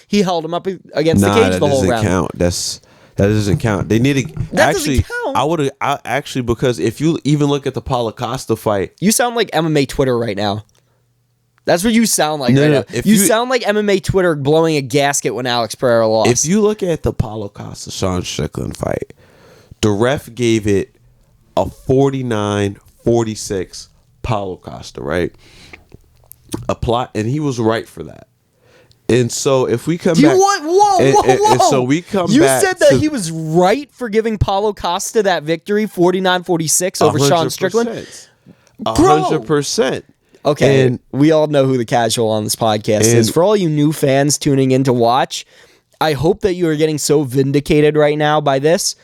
He held him up against the cage the whole round. That doesn't count. They need to actually. I actually, because if you even look at the Paulo Costa fight, you sound like MMA Twitter right now. That's what you sound like right now. You sound like MMA Twitter blowing a gasket when Alex Pereira lost. If you look at the Paulo Costa Sean Strickland fight, the ref gave it a 49-46 Paulo Costa, right? And he was right for that. And so if we come back, whoa. And so we come you back. You said that he was right for giving Paulo Costa that victory, 49-46 over Sean Strickland. 100%. Okay, and we all know who the casual on this podcast is. For all you new fans tuning in to watch, I hope that you are getting so vindicated right now by this.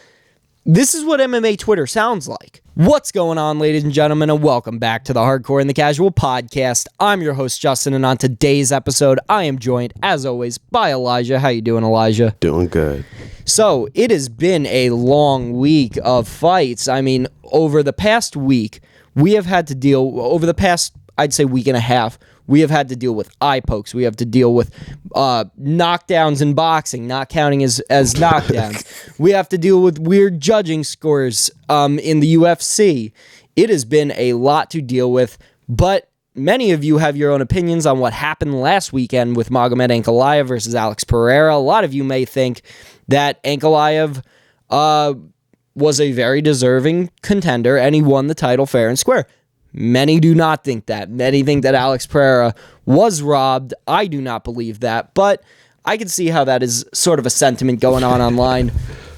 This is what MMA Twitter sounds like. What's going on, ladies and gentlemen, and welcome back to the Hardcore and the Casual podcast. I'm your host, Justin, and on today's episode, I am joined, as always, by Elijah. How you doing, Elijah? Doing good. So, it has been a long week of fights. I mean, over the past week, we have had to deal, over the past, I'd say, week and a half, we have had to deal with eye pokes. We have to deal with knockdowns in boxing, not counting as knockdowns. We have to deal with weird judging scores in the UFC. It has been a lot to deal with, but many of you have your own opinions on what happened last weekend with Magomed Ankalaev versus Alex Pereira. A lot of you may think that Ankalaev was a very deserving contender and he won the title fair and square. Many do not think that. Many think that Alex Pereira was robbed. I do not believe that, but I can see how that is sort of a sentiment going on online.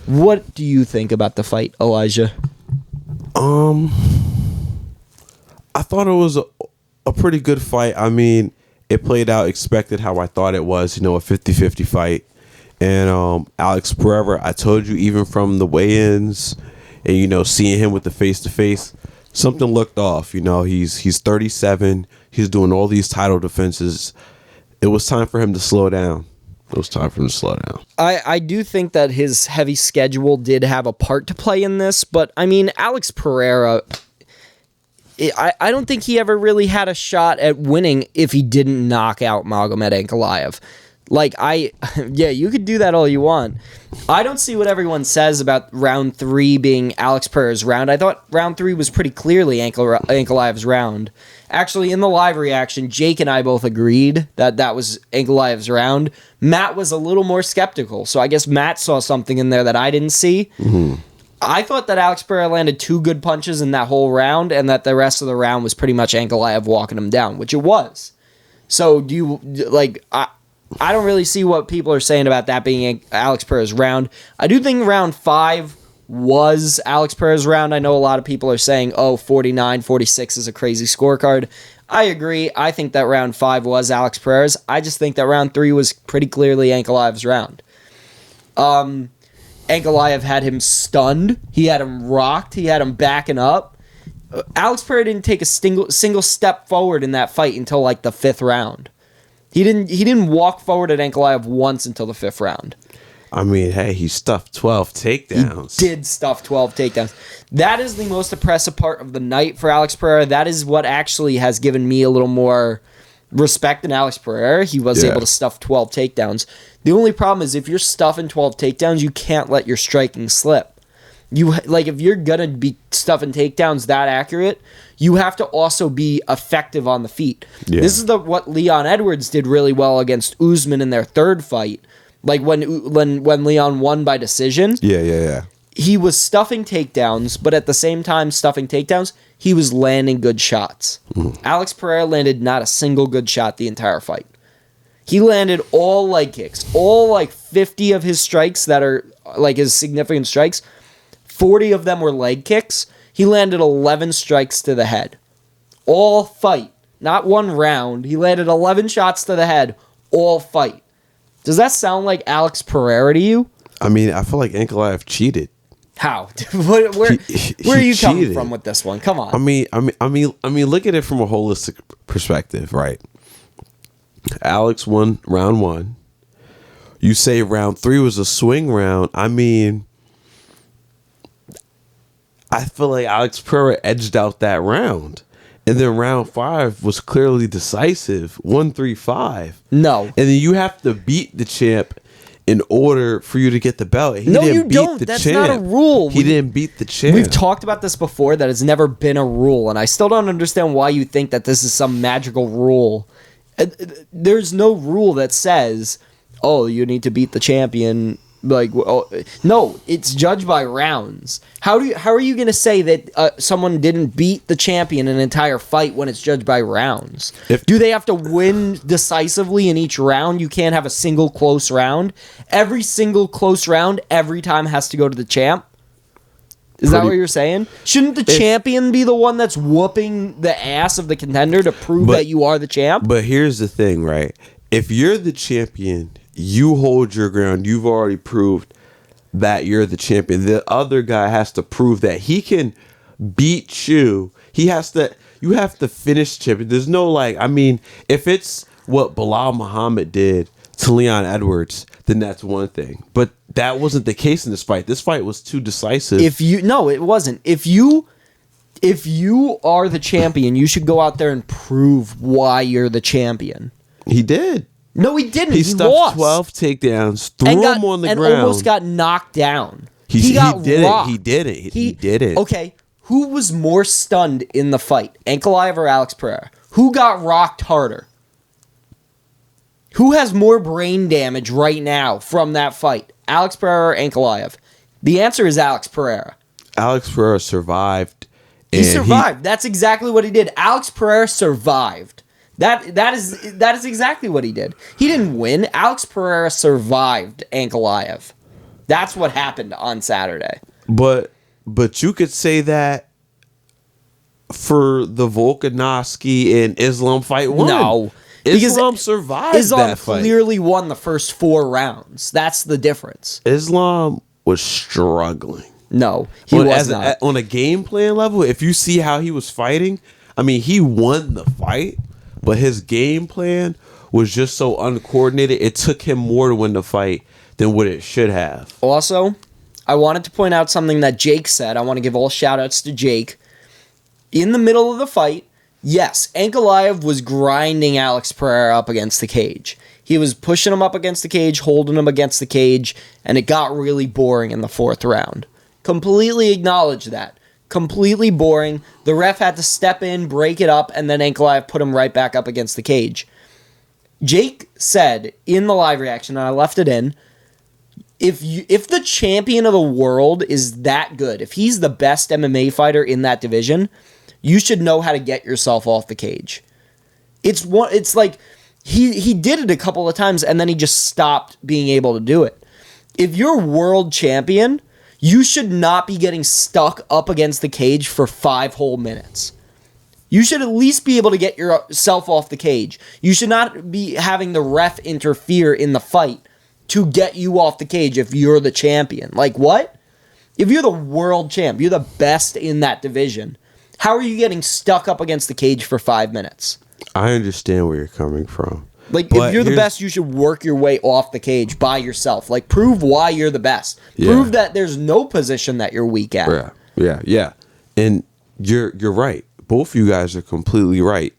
What do you think about the fight, Elijah? I thought it was a pretty good fight. I mean, it played out expected how I thought it was, a 50-50 fight. And Alex Pereira, I told you, even from the weigh-ins and, seeing him with the face-to-face, something looked off. He's 37. He's doing all these title defenses. It was time for him to slow down. I do think that his heavy schedule did have a part to play in this, but I mean, Alex Pereira, I don't think he ever really had a shot at winning if he didn't knock out Magomed Ankalaev. You could do that all you want. I don't see what everyone says about round 3 being Alex Pereira's round. I thought round 3 was pretty clearly Ankalaev's round. Actually, in the live reaction, Jake and I both agreed that was Ankalaev's round. Matt was a little more skeptical, so I guess Matt saw something in there that I didn't see. Mm-hmm. I thought that Alex Pereira landed 2 good punches in that whole round, and that the rest of the round was pretty much Ankalaev walking him down, which it was. So, do you, I don't really see what people are saying about that being Alex Pereira's round. I do think round 5 was Alex Pereira's round. I know a lot of people are saying, 49-46 is a crazy scorecard. I agree. I think that round 5 was Alex Pereira's. I just think that round 3 was pretty clearly Ankalaev's round. Ankalaev had him stunned. He had him rocked. He had him backing up. Alex Pereira didn't take a single step forward in that fight until the 5th round. He didn't walk forward at Ankalaev once until the 5th round. I mean, hey, he stuffed 12 takedowns. He did stuff 12 takedowns. That is the most impressive part of the night for Alex Pereira. That is what actually has given me a little more respect in Alex Pereira. He was able to stuff 12 takedowns. The only problem is if you're stuffing 12 takedowns, you can't let your striking slip. If you're gonna be stuffing takedowns that accurate, you have to also be effective on the feet. Yeah. This is what Leon Edwards did really well against Usman in their 3rd fight. When Leon won by decision. Yeah. He was stuffing takedowns, but at the same time stuffing takedowns, he was landing good shots. Mm. Alex Pereira landed not a single good shot the entire fight. He landed all leg kicks. All 50 of his strikes that are his significant strikes, 40 of them were leg kicks. He landed 11 strikes to the head. All fight. Not one round. He landed 11 shots to the head. All fight. Does that sound like Alex Pereira to you? I mean, I feel like Ankalaev cheated. How? Where are you coming from with this one? Come on. I mean, look at it from a holistic perspective, right? Alex won round 1. You say round 3 was a swing round. I mean, I feel like Alex Pereira edged out that round. And then round 5 was clearly decisive, 1-3-5. No. And then you have to beat the champ in order for you to get the belt. He No, didn't you beat don't. the That's champ. not a rule. He didn't beat the champ. We've talked about this before, that it's never been a rule, and I still don't understand why you think that this is some magical rule. There's no rule that says, oh, you need to beat the champion. Like, no, it's judged by rounds. How are you going to say that someone didn't beat the champion in an entire fight when it's judged by rounds? Do they have to win decisively in each round? You can't have a single close round. Every single close round every time has to go to the champ. Is that what you're saying? Shouldn't the champion be the one that's whooping the ass of the contender to prove that you are the champ? But here's the thing, right? If you're the champion, you hold your ground. You've already proved that you're the champion. The other guy has to prove that he can beat you. You have to finish champion. There's no like, I mean, if it's what Bilal Muhammad did to Leon Edwards, then that's one thing. But that wasn't the case in this fight. This fight was too decisive. No, it wasn't. If you are the champion, you should go out there and prove why you're the champion. He did. No, he didn't. He stuffed lost 12 takedowns, threw him on the ground, and almost got knocked down. He got rocked. He did it. Okay, who was more stunned in the fight, Ankalaev or Alex Pereira? Who got rocked harder? Who has more brain damage right now from that fight, Alex Pereira or Ankalaev? The answer is Alex Pereira. Alex Pereira survived. He survived. That's exactly what he did. Alex Pereira survived. That is exactly what he did. He didn't win. Alex Pereira survived Ankalaev. That's what happened on Saturday. But you could say that for the Volkanovski and Islam fight one. No. Islam survived that fight. Clearly won the first 4 rounds. That's the difference. Islam was struggling. No, he was not. On a game plan level, if you see how he was fighting, I mean, he won the fight. But his game plan was just so uncoordinated. It took him more to win the fight than what it should have. Also, I wanted to point out something that Jake said. I want to give all shout-outs to Jake. In the middle of the fight, yes, Ankalaev was grinding Alex Pereira up against the cage. He was pushing him up against the cage, holding him against the cage, and it got really boring in the 4th round. Completely acknowledge that. Completely boring. The ref had to step in, break it up, and then Ankalaev put him right back up against the cage. Jake said in the live reaction, and I left it in, if the champion of the world is that good, if he's the best MMA fighter in that division, you should know how to get yourself off the cage. It's like he did it a couple of times, and then he just stopped being able to do it. If you're world champion, you should not be getting stuck up against the cage for 5 whole minutes. You should at least be able to get yourself off the cage. You should not be having the ref interfere in the fight to get you off the cage if you're the champion. Like, what? If you're the world champ, you're the best in that division, how are you getting stuck up against the cage for 5 minutes? I understand where you're coming from. Like, if you're the best, you should work your way off the cage by yourself. Like, prove why you're the best. Yeah. Prove that there's no position that you're weak at. Yeah. And you're right. Both of you guys are completely right.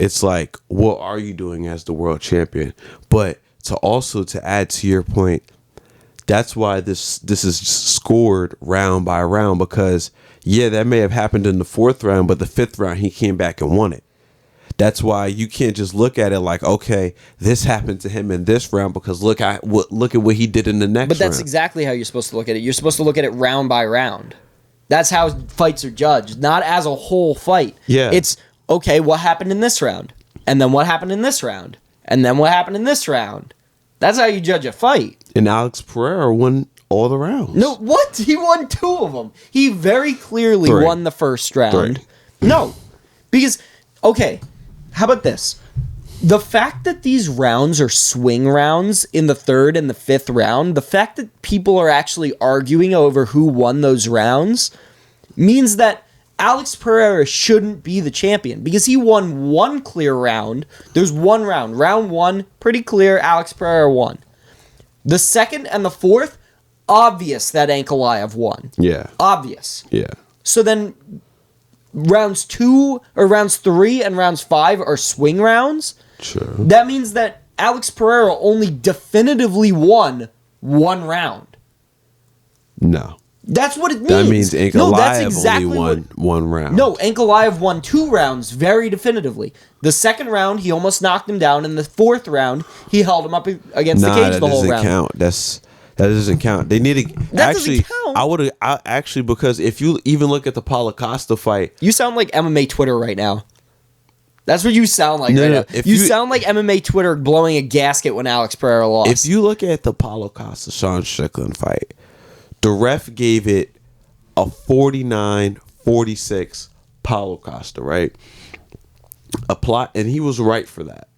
It's like, what are you doing as the world champion? But to add to your point, that's why this is scored round by round, because, yeah, that may have happened in the 4th round, but the 5th round, he came back and won it. That's why you can't just look at it like, okay, this happened to him in this round because look at what he did in the next round. But that's exactly how you're supposed to look at it. You're supposed to look at it round by round. That's how fights are judged, not as a whole fight. Yeah. It's, okay, what happened in this round? And then what happened in this round? And then what happened in this round? That's how you judge a fight. And Alex Pereira won all the rounds. No, what? He won 2 of them. He very clearly won the first round. 3. No, because, okay, how about this? The fact that these rounds are swing rounds in the 3rd and the 5th round, the fact that people are actually arguing over who won those rounds means that Alex Pereira shouldn't be the champion because he won 1 clear round. There's 1 round. Round 1, pretty clear, Alex Pereira won. The 2nd and the 4th, obvious that Ankalaev won. Yeah. Obvious. Yeah. So then rounds 2 or rounds 3 and rounds 5 are swing rounds, Sure. that means that Alex Pereira only definitively won 1 round. No. That's what it means. That means Ankalaev only won what, 1 round. No, Ankalaev won 2 rounds very definitively. The second round, he almost knocked him down. In the 4th round, he held him up against the cage the whole round. That doesn't count. They need to that doesn't count. I actually, because if you even look at the Paulo Costa fight, you sound like MMA Twitter right now. That's what you sound like right now. You sound like MMA Twitter blowing a gasket when Alex Pereira lost. If you look at the Paulo Costa Sean Strickland fight, the ref gave it a 49-46 Paulo Costa, right? And he was right for that.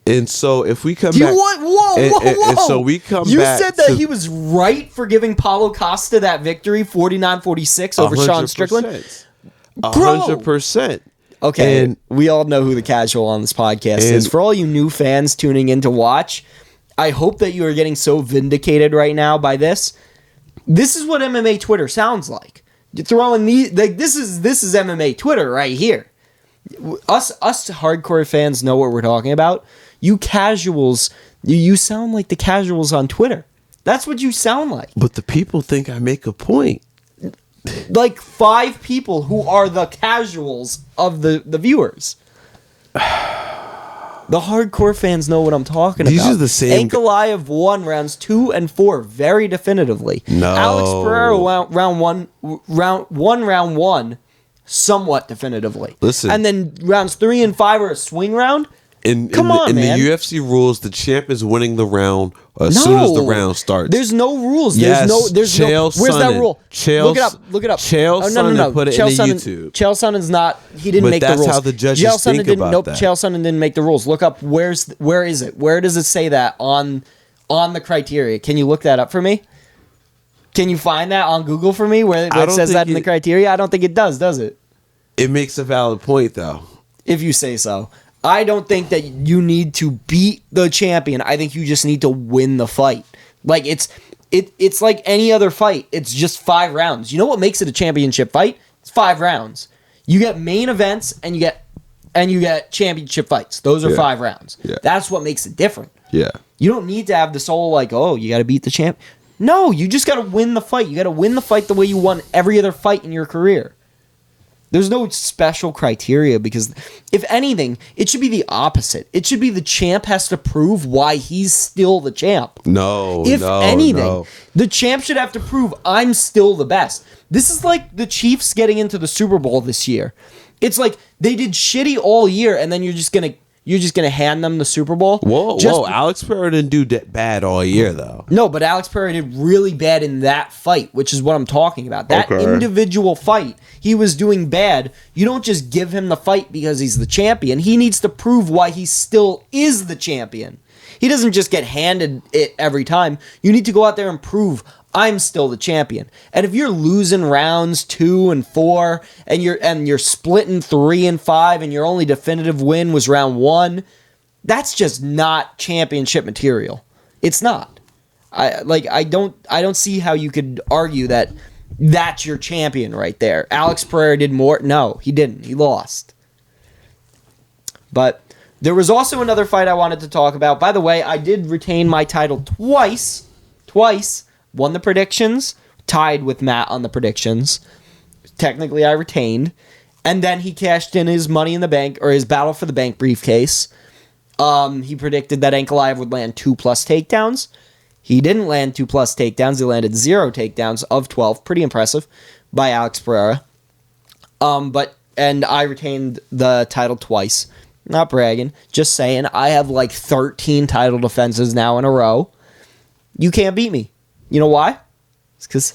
And so if we come back, whoa. And so we come you back. You said that he was right for giving Paulo Costa that victory, 49-46 over Sean Strickland. 100%. Okay, and we all know who the casual on this podcast is. For all you new fans tuning in to watch, I hope that you are getting so vindicated right now by this. This is what MMA Twitter sounds like. You're throwing these like this is MMA Twitter right here. Us hardcore fans know what we're talking about. You casuals, you sound like the casuals on Twitter. That's what you sound like. But the people think I make a point. Like 5 people who are the casuals of the viewers. The hardcore fans know what I'm talking about. These are the same. Ankalaev won rounds 2 and 4 very definitively. No. Alex Pereira won round 1 somewhat definitively. Listen. And then rounds 3 and 5 are a swing round. In the UFC rules, the champ is winning the round as soon as the round starts. There's no rules. Yes, there's no. Where's that rule? Look it up. Chael Sonnen put it in YouTube. Chael Sonnen's not. He didn't make the rules. But that's how the judges think about that. Chael Sonnen didn't make the rules. Look up. Where is it? Where does it say that on the criteria? Can you look that up for me? Can you find that on Google for me where it says that in the criteria? I don't think it does it? It makes a valid point, though. If you say so. I don't think that you need to beat the champion. I think you just need to win the fight. Like it's like any other fight. It's just 5 rounds. You know what makes it a championship fight? It's 5 rounds. You get main events and you get championship fights. Those are 5 rounds. Yeah. That's what makes it different. Yeah. You don't need to have this whole like, oh, you got to beat the champ. No, you just got to win the fight. You got to win the fight the way you won every other fight in your career. There's no special criteria because, if anything, it should be the opposite. It should be the champ has to prove why he's still the champ. If anything, the champ should have to prove I'm still the best. This is like the Chiefs getting into the Super Bowl this year. It's like they did shitty all year, and then you're just gonna hand them the Super Bowl. Whoa! Alex Pereira didn't do bad all year, though. No, but Alex Pereira did really bad in that fight, which is what I'm talking about. That individual fight, he was doing bad. You don't just give him the fight because he's the champion. He needs to prove why he still is the champion. He doesn't just get handed it every time. You need to go out there and prove I'm still the champion. And if you're losing rounds 2 and 4 and you're splitting 3 and 5 and your only definitive win was round 1, that's just not championship material. It's not. I don't see how you could argue that that's your champion right there. Alex Pereira did more. No, he didn't. He lost. But there was also another fight I wanted to talk about. By the way, I did retain my title twice. Won the predictions, tied with Matt on the predictions. Technically, I retained. And then he cashed in his Money in the Bank, or his Battle for the Bank briefcase. He predicted that Ankalaev would land 2+ takedowns. He didn't land 2+ takedowns. He landed 0 takedowns of 12. Pretty impressive by Alex Pereira. And I retained the title twice. Not bragging. Just saying, I have like 13 title defenses now in a row. You can't beat me. You know why? It's because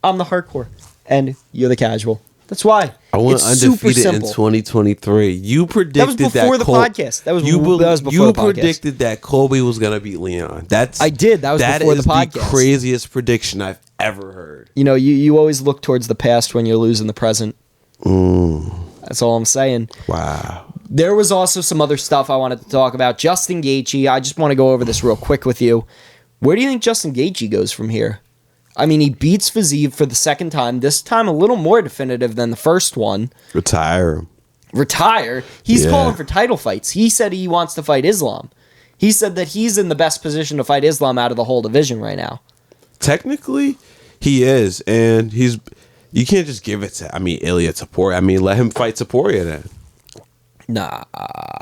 I'm the hardcore and you're the casual. That's why. I went undefeated in 2023. You predicted that was before the podcast. That was before the podcast. You predicted that Colby was going to beat Leon. I did. That was before the podcast. That is the craziest prediction I've ever heard. You know, you always look towards the past when you're losing the present. That's all I'm saying. Wow. There was also some other stuff I wanted to talk about. Justin Gaethje. I just want to go over this real quick with you. Where do you think Justin Gaethje goes from here? I mean, he beats Fiziev for the second time. This time a little more definitive than the first one. Retire. He's calling for title fights. He said he wants to fight Islam. He said that he's in the best position to fight Islam out of the whole division right now. Technically, he is, and you can't just give it to, Ilia Topuria. Let him fight Topuria then. Nah.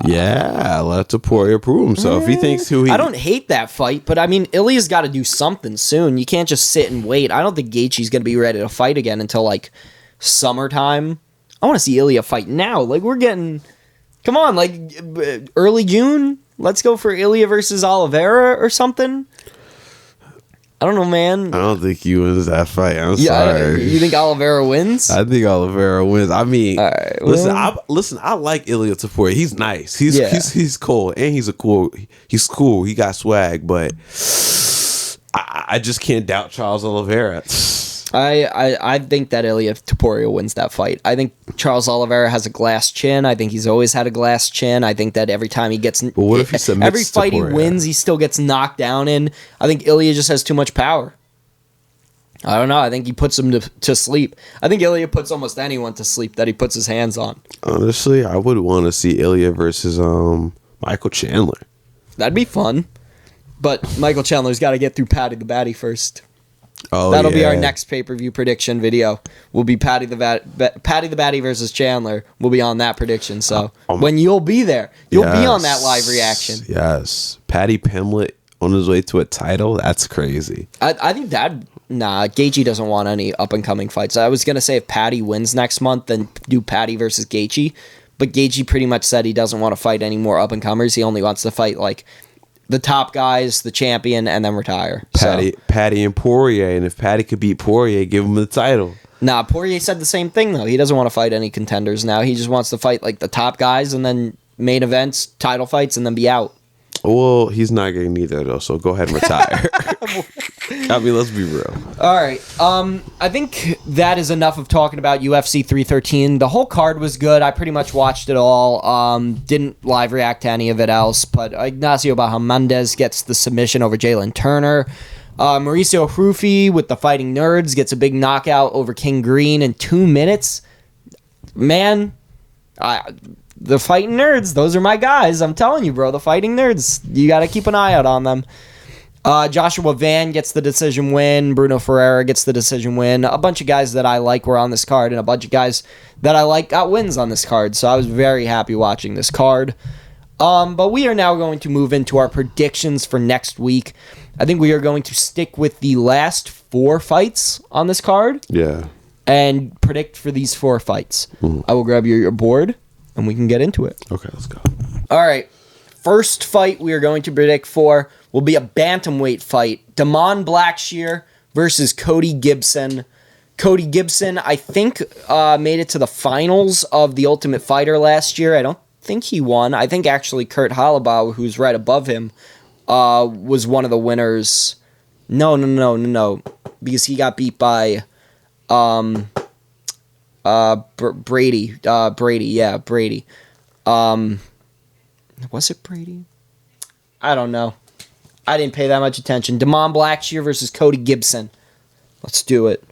Yeah, let Topuria prove himself. He thinks I don't hate that fight, but Ilia's got to do something soon. You can't just sit and wait. I don't think Gaethje's going to be ready to fight again until, like, summertime. I want to see Ilia fight now. Like, we're getting... Come on, like, early June? Let's go for Ilia versus Oliveira or something? I don't know, man. I don't think he wins that fight. I'm sorry. You think Oliveira wins? I think Oliveira wins. Right, listen. I like Ilia Topuria. He's nice. He's cool, and he's cool. He got swag, but I just can't doubt Charles Oliveira. I think that Ilia Topuria wins that fight. I think Charles Oliveira has a glass chin. I think he's always had a glass chin. I think that every time he gets... But what if he submits every fight Topuria? He wins, he still gets knocked down in. I think Ilia just has too much power. I don't know. I think he puts him to sleep. I think Ilia puts almost anyone to sleep that he puts his hands on. Honestly, I would want to see Ilia versus Michael Chandler. That'd be fun. But Michael Chandler's got to get through Patty the Batty first. Oh, that'll be our next pay-per-view prediction video. Will be Patty the Batty versus Chandler. We'll be on that prediction. So when you'll be there, you'll be on that live reaction. Yes, Patty Pimlet on his way to a title. That's crazy. I think that Gaethje doesn't want any up-and-coming fights. I was gonna say if Patty wins next month, then do Patty versus Gaethje. But Gaethje pretty much said he doesn't want to fight any more up-and-comers. He only wants to fight like the top guys, the champion, and then retire. Patty and Poirier, and if Patty could beat Poirier, give him the title. Nah, Poirier said the same thing, though. He doesn't want to fight any contenders now. He just wants to fight like the top guys, and then main events, title fights, and then be out. Well, he's not getting either, though, so go ahead and retire. Let's be real. All right. I think that is enough of talking about UFC 313. The whole card was good. I pretty much watched it all. Didn't live react to any of it else, but Ignacio Bahamondes gets the submission over Jalen Turner. Mauricio Rufi with the Fighting Nerds gets a big knockout over King Green in 2 minutes. Man, the Fighting Nerds, those are my guys. I'm telling you, bro, the Fighting Nerds. You got to keep an eye out on them. Joshua Van gets the decision win. Bruno Ferreira gets the decision win. A bunch of guys that I like were on this card, and a bunch of guys that I like got wins on this card. So I was very happy watching this card. But we are now going to move into our predictions for next week. I think we are going to stick with the last 4 fights on this card. Yeah. And predict for these 4 fights. I will grab your board, and we can get into it. Okay, let's go. All right. First fight we are going to predict for will be a bantamweight fight. Damon Blackshear versus Cody Gibson. Cody Gibson, I think, made it to the finals of The Ultimate Fighter last year. I don't think he won. I think actually Kurt Halabaugh, who's right above him, was one of the winners. No. Because he got beat by Brady. Brady. Was it Brady? I don't know. I didn't pay that much attention. Damon Blackshear versus Cody Gibson. Let's do it.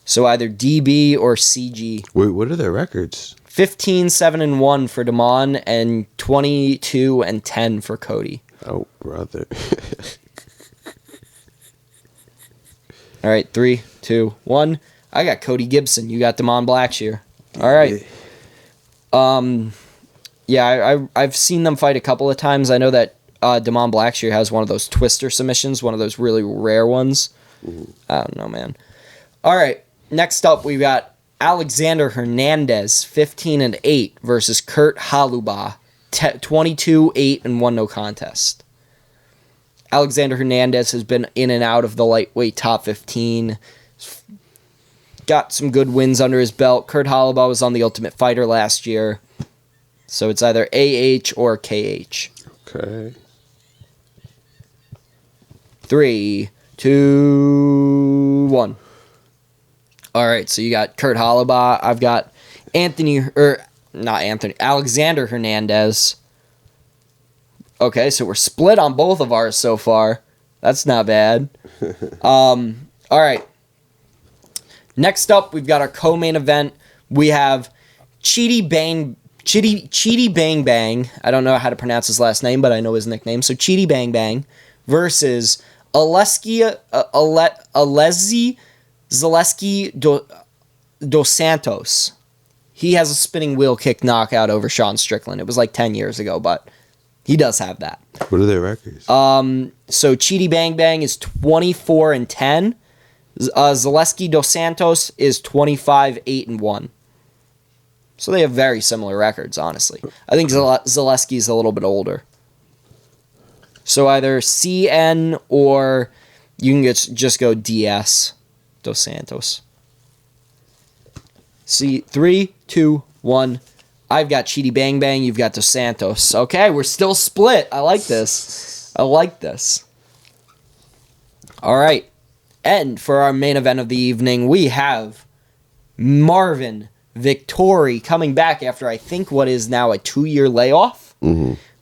So either DB or CG. Wait, what are their records? 15-7-1 for Damon and 22-10 for Cody. Oh, brother. All right, 3, 2, 1. I got Cody Gibson. You got Damon Blackshear. All right. Yeah, I've seen them fight a couple of times. I know that Damon Blackshear has one of those twister submissions, one of those really rare ones. I don't know, man. All right, next up we got Alexander Hernandez, 15-8 versus Kurt Halabaugh, 22-8-1 no contest. Alexander Hernandez has been in and out of the lightweight top 15. Got some good wins under his belt. Kurt Halabaugh was on The Ultimate Fighter last year. So it's either AH or KH. Okay. 3, 2, 1. All right, so you got Kurt Halabaugh. I've got Alexander Hernandez. Okay, so we're split on both of ours so far. That's not bad. All right. Next up, we've got our co-main event. We have Chidi Bang Bang. I don't know how to pronounce his last name, but I know his nickname. So Chidi Bang Bang versus Zaleski dos Santos. He has a spinning wheel kick knockout over Sean Strickland. It was like 10 years ago, but he does have that. What are their records? So Chidi Bang Bang is 24-10. Zaleski dos Santos is 25-8-1. So they have very similar records, honestly. I think Zaleski's a little bit older. So either CN or you can just go DS dos Santos. See, 3, 2, 1. I've got Chidi Bang Bang. You've got dos Santos. Okay, we're still split. I like this. All right. And for our main event of the evening, we have Marvin Vettori coming back after I think what is now a 2-year layoff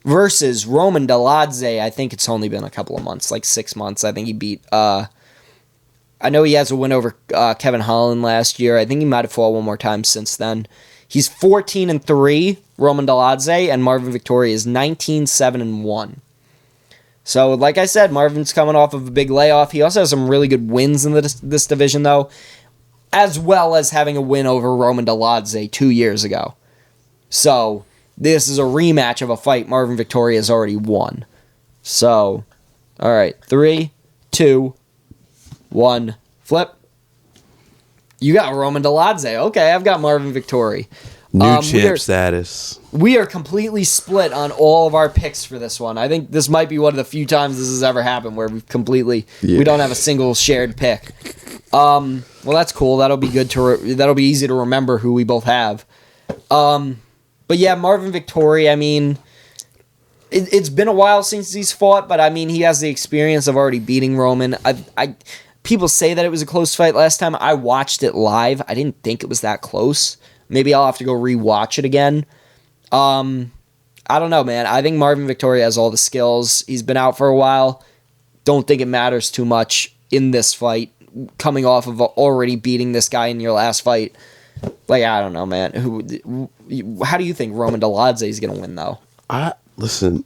versus Roman Dolidze. I think it's only been a couple of months, like 6 months. I think he beat... I know he has a win over Kevin Holland last year. I think he might have fought one more time since then. He's 14-3, Roman Dolidze, and Marvin Vettori is 19-7-1. So, like I said, Marvin's coming off of a big layoff. He also has some really good wins in this division, though, as well as having a win over Roman Dolidze 2 years ago. So, this is a rematch of a fight Marvin Vettori has already won. So, all right, 3, 2, 1, flip. You got Roman Dolidze. Okay, I've got Marvin Vettori. New champ status. We are completely split on all of our picks for this one. I think this might be one of the few times this has ever happened where we've completely we don't have a single shared pick. Well, that's cool. That'll be good that'll be easy to remember who we both have. But yeah, Marvin Vettori. I mean, it's been a while since he's fought, but I mean, he has the experience of already beating Roman. People say that it was a close fight last time. I watched it live. I didn't think it was that close. Maybe I'll have to go rewatch it again. I don't know, man. I think Marvin Vettori has all the skills. He's been out for a while. Don't think it matters too much in this fight. Coming off of already beating this guy in your last fight. Like, I don't know, man. How do you think Roman Dolidze is going to win, though? Listen,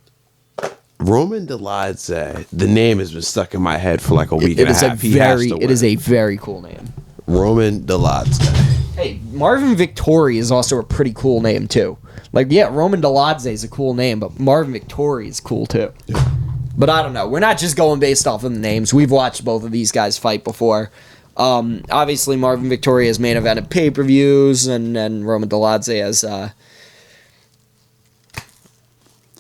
Roman Dolidze, the name has been stuck in my head for like a week and a half. It is a very cool name. Roman Dolidze. Hey, Marvin Vettori is also a pretty cool name, too. Like, yeah, Roman Dolidze is a cool name, but Marvin Vettori is cool, too. Yeah. But I don't know. We're not just going based off of the names. We've watched both of these guys fight before. Obviously, Marvin Vettori has main evented pay-per-views, and Roman Dolidze has...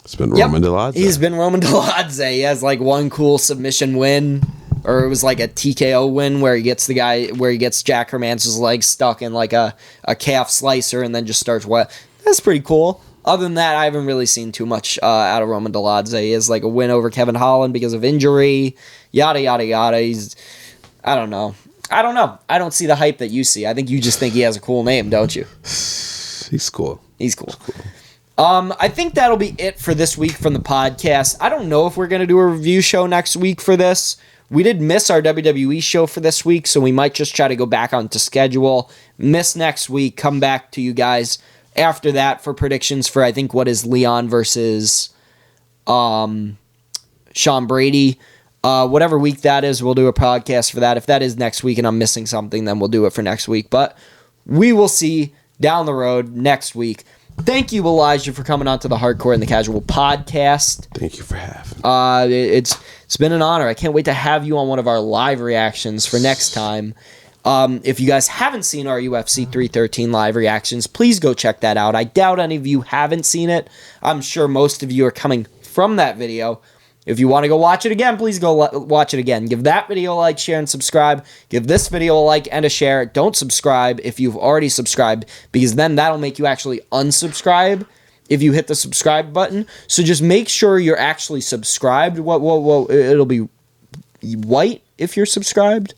It's been Roman Dolidze. He's been Roman Dolidze. He has, like, one cool submission win... Or it was like a TKO win where he gets Jack Hermance's leg stuck in like a calf slicer and then just starts wet. That's pretty cool. Other than that, I haven't really seen too much out of Roman Dolidze. He has like a win over Kevin Holland because of injury, yada, yada, yada. I don't know. I don't see the hype that you see. I think you just think he has a cool name, don't you? He's cool. I think that'll be it for this week from the podcast. I don't know if we're going to do a review show next week for this. We did miss our WWE show for this week, so we might just try to go back onto schedule. Miss next week, come back to you guys after that for predictions for, I think, what is Leon versus Sean Brady. Whatever week that is, we'll do a podcast for that. If that is next week and I'm missing something, then we'll do it for next week. But we will see down the road next week. Thank you, Elijah, for coming on to the Hardcore and the Casual podcast. Thank you for having me. It's been an honor. I can't wait to have you on one of our live reactions for next time. If you guys haven't seen our UFC 313 live reactions, please go check that out. I doubt any of you haven't seen it. I'm sure most of you are coming from that video. If you want to go watch it again, please go watch it again. Give that video a like, share, and subscribe. Give this video a like and a share. Don't subscribe if you've already subscribed, because then that'll make you actually unsubscribe if you hit the subscribe button. So just make sure you're actually subscribed. It'll be white if you're subscribed.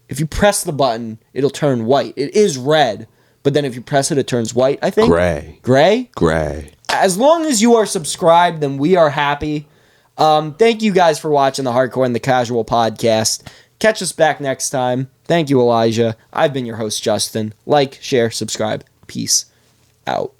If you press the button, it'll turn white. It is red, but then if you press it, it turns white, I think. Gray? As long as you are subscribed, then we are happy. Thank you guys for watching the Hardcore and the Casual podcast. Catch us back next time. Thank you, Elijah. I've been your host, Justin. Like, share, subscribe. Peace out.